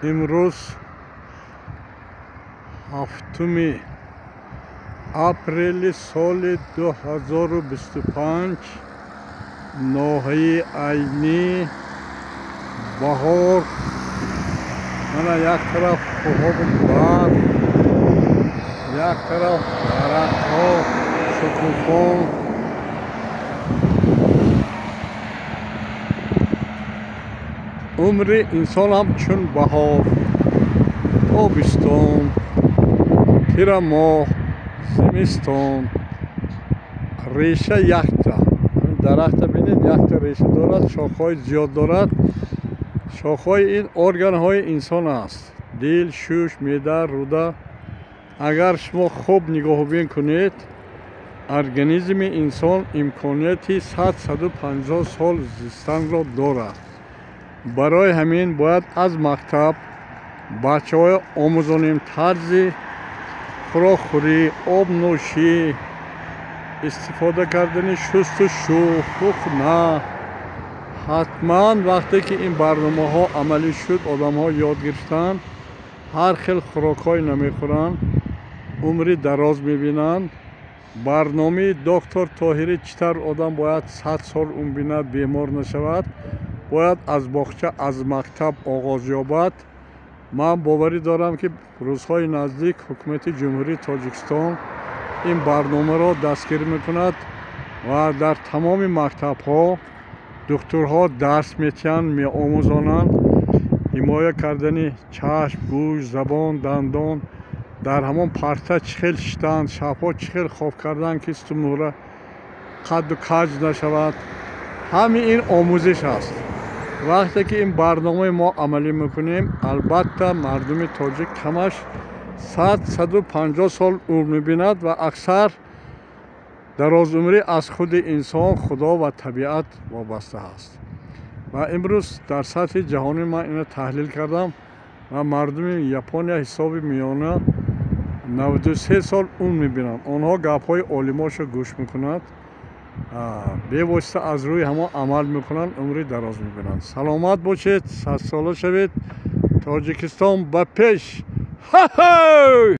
امروز 7 اپریل سال 2025 نوحه عینی بهار. من یک طرف کوه برف، یک طرف درخت ها شکوفا. عمر انسان هم چون بهار، تابستان، تیر ماه، زمستان. ریشه یکتا درخت بینید یکتا ریشه دارد، شاخهای زیاد دارد. شاخهای این ارگان های انسان است: دل، شش، معده، روده. اگر شما خوب نگاه بین کنید، ارگانیسم انسان امکانیتی 150 سال زیستن را دارد. برای همین باید از مکتب بچه های آموزانیم طرز خوراکخوری، آب نوشی، استفاده کردن شستشو، نه. حتما وقتی که این برنامه ها عملی شد، آدم ها یاد گرفتن هر خیل خوراک های نمیخورن، عمری دراز میبینند. برنامه دکتر طاهری چطور آدم باید 100 سال عمر بیند، بیمار نشود، باید از باغچه، از مکتب آغاز یابد. من باوری دارم که روزهای نزدیک حکومت جمهوری تاجیکستان این برنامه را دستگیر میکند و در تمام مکتب ها دکترها درس میتین، میآموزانند حمایه کردن چشم، گوش، زبان، دندان، در همان پرته چخیل شدن، شبها چخیل خواب کردن که استموره قد و کج نشود. همین این آموزش است. وقتی که این برنامه ما عملی میکنیم، البته مردم تاجیک کمش 150 سال عمر میبیند و اکثر دراز عمری از خود انسان، خدا و طبیعت وابسته است. و امروز در سطح جهانی من اینو تحلیل کردم و مردم ژاپن حساب میانه 93 سال عمر میبینند. آنها گپ های عالماشو گوش میکنند، به واسطه از روی همه عمل میکنند، عمری دراز میبینند. سلامت باشید، 100 ساله شوید. تاجیکستان به پیش!